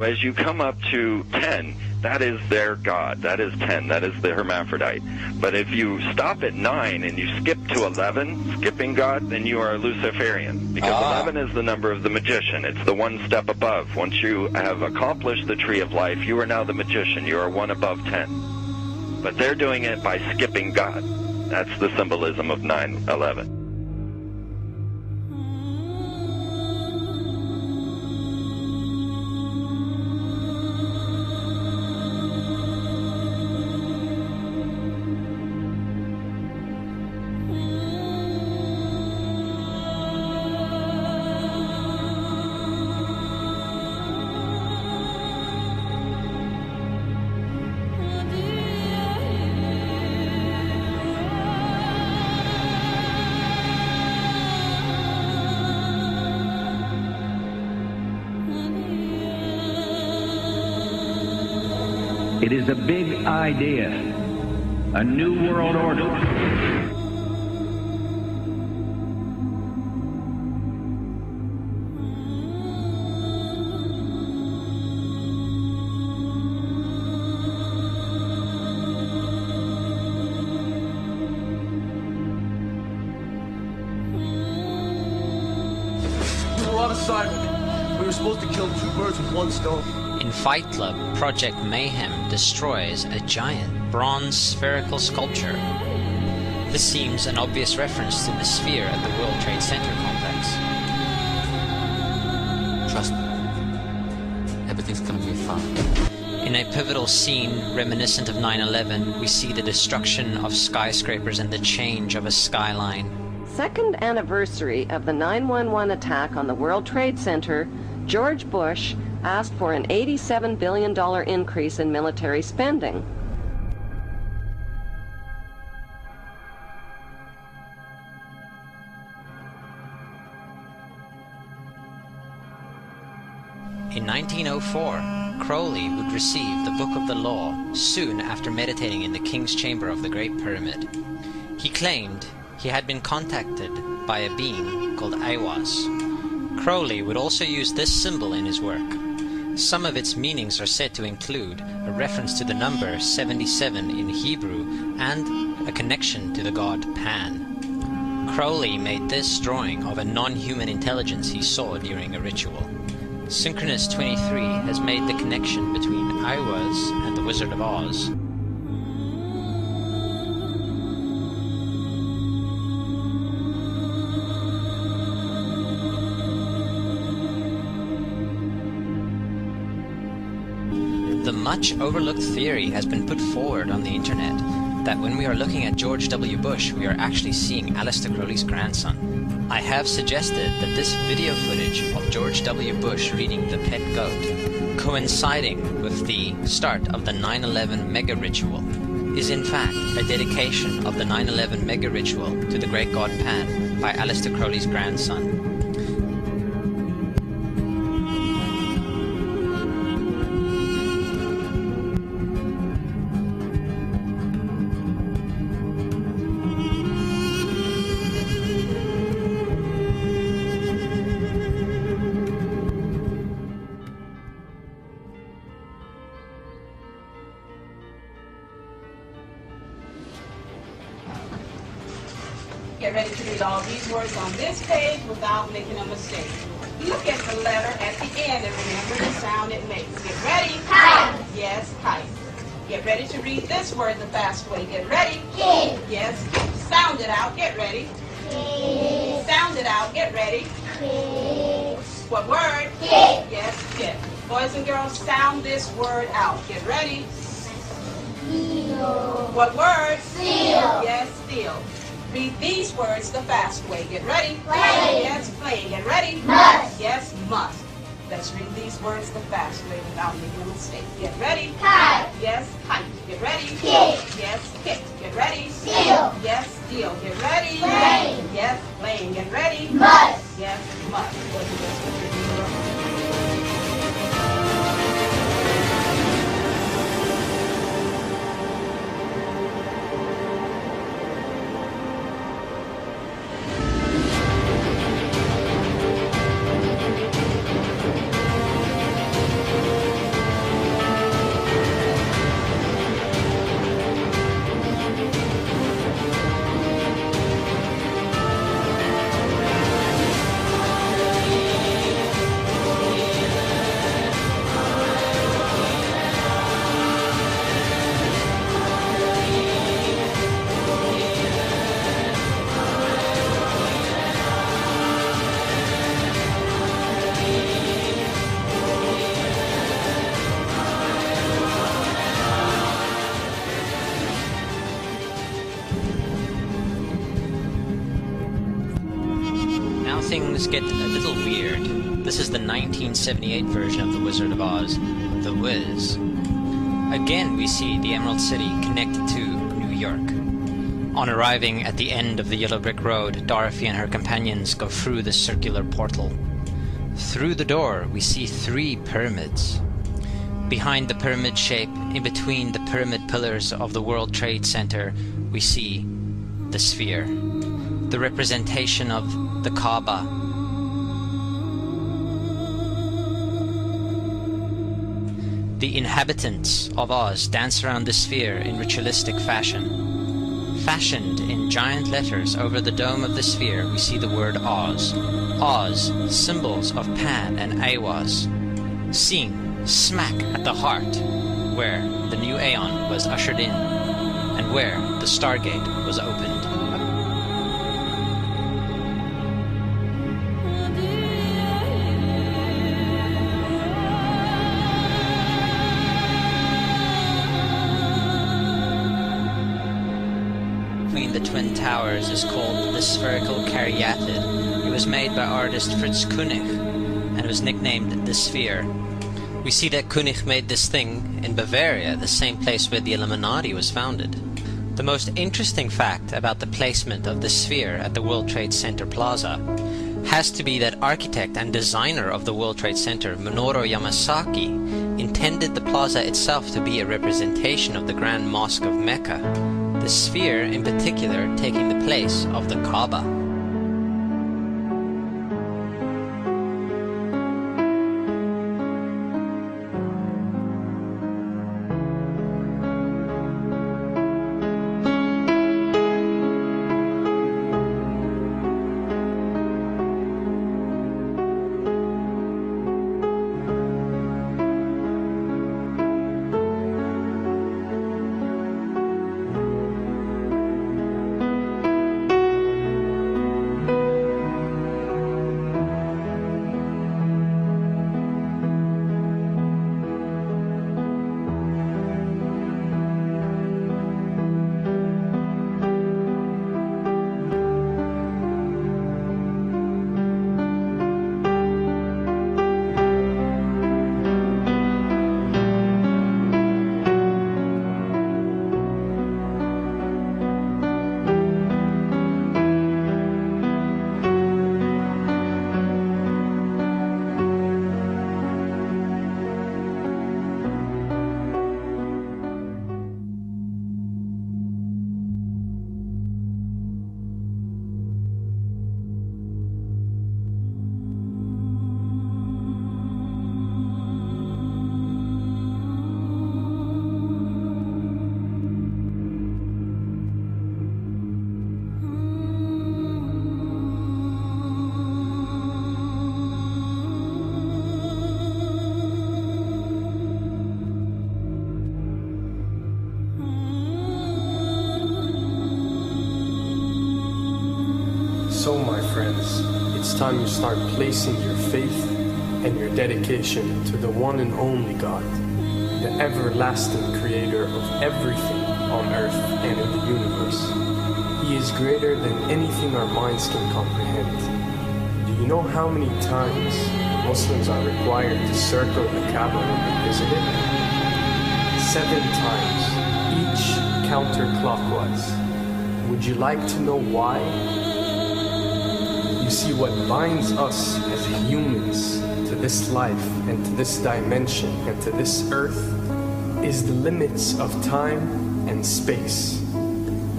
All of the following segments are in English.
As you come up to 10, that is their god. That is 10. That is the hermaphrodite. But if you stop at 9 and you skip to 11, skipping God, then you are a Luciferian. Because 11 is the number of the magician. It's the one step above. Once you have accomplished the tree of life, you are now the magician. You are one above 10. But they're doing it by skipping God. That's the symbolism of 9/11. It is a big idea, a new world order. We were on assignment. We were supposed to kill 2 birds with 1 stone. In Fight Club, Project Mayhem destroys a giant bronze spherical sculpture. This seems an obvious reference to the sphere at the World Trade Center complex. Trust me, everything's gonna be fine. In a pivotal scene reminiscent of 9/11, we see the destruction of skyscrapers and the change of a skyline. Second anniversary of the 9/11 attack on the World Trade Center, George Bush asked for an $87 billion increase in military spending. In 1904, Crowley would receive the Book of the Law soon after meditating in the King's Chamber of the Great Pyramid. He claimed he had been contacted by a being called Aiwas. Crowley would also use this symbol in his work. Some of its meanings are said to include a reference to the number 77 in Hebrew and a connection to the god Pan. Crowley made this drawing of a non-human intelligence he saw during a ritual. Synchronous 23 has made the connection between Aiwas and the Wizard of Oz. The much overlooked theory has been put forward on the internet that when we are looking at George W. Bush, we are actually seeing Aleister Crowley's grandson. I have suggested that this video footage of George W. Bush reading the pet goat, coinciding with the start of the 9/11 mega ritual, is in fact a dedication of the 9/11 mega ritual to the great god Pan by Aleister Crowley's grandson. Get ready to read all these words on this page without making a mistake. Look at the letter at the end and remember the sound it makes. Get ready. Kite. Yes, kite. Get ready to read this word the fast way. Get ready. Kid. Yes, kid. Sound it out. Get ready. Kid. Sound it out. Get ready. Kid. What word? Kid. Yes, kid. Boys and girls, sound this word out. Get ready. Seal. What word? Seal. Yes, seal. Read these words the fast way. Get ready. Play. Yes, play. Get ready. Must. Yes, must. Let's read these words the fast way without making a mistake. Get ready. Kite. Yes, kite. Get ready. Kick. Yes, kick. Get ready. Steal. Yes, steal. Get ready. Play. Yes, playing. Get ready. Must. Yes, must. What's the best way to do it? things get a little weird. This is the 1978 version of The Wizard of Oz, The Wiz. Again, we see the Emerald City connected to New York. On arriving at the end of the Yellow Brick Road, Dorothy and her companions go through the circular portal. Through the door, we see 3 pyramids. Behind the pyramid shape, in between the pyramid pillars of the World Trade Center, we see the sphere, the representation of the Kaaba. The inhabitants of Oz dance around the sphere in ritualistic fashion. Fashioned in giant letters over the dome of the sphere, we see the word Oz. Oz, symbols of Pan and Aiwass. Seen smack at the heart, where the new Aeon was ushered in, and where the Stargate was opened. Between the Twin Towers is called the Spherical Caryatid. It was made by artist Fritz Koenig, and was nicknamed the Sphere. We see that Koenig made this thing in Bavaria, the same place where the Illuminati was founded. The most interesting fact about the placement of the sphere at the World Trade Center Plaza has to be that architect and designer of the World Trade Center, Minoru Yamasaki, intended the plaza itself to be a representation of the Grand Mosque of Mecca, the sphere in particular taking the place of the Kaaba. So, my friends, it's time you start placing your faith and your dedication to the one and only God, the everlasting creator of everything on earth and in the universe. He is greater than anything our minds can comprehend. Do you know how many times Muslims are required to circle the Kaaba when they visit it? 7 times, each counterclockwise. Would you like to know why? You see, what binds us as humans to this life and to this dimension and to this earth is the limits of time and space.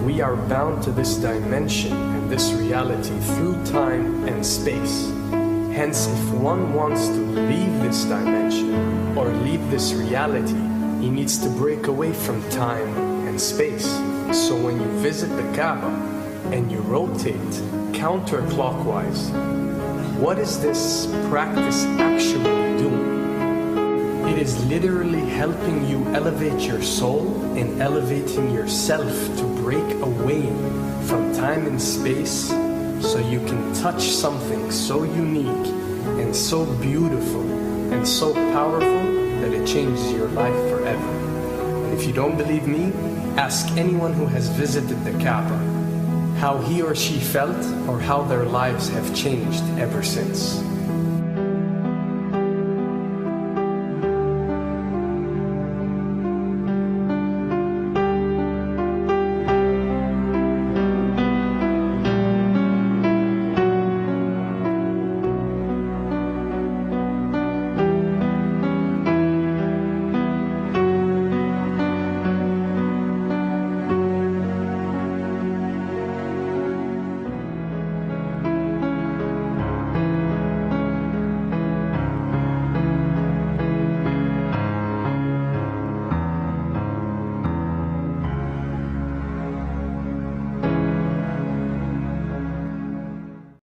We are bound to this dimension and this reality through time and space. Hence, if one wants to leave this dimension or leave this reality, he needs to break away from time and space. So when you visit the Kaaba and you rotate counterclockwise, what is this practice actually doing? It is literally helping you elevate your soul and elevating yourself to break away from time and space so you can touch something so unique and so beautiful and so powerful that it changes your life forever. And if you don't believe me, ask anyone who has visited the Kaaba. how he or she felt, or how their lives have changed ever since.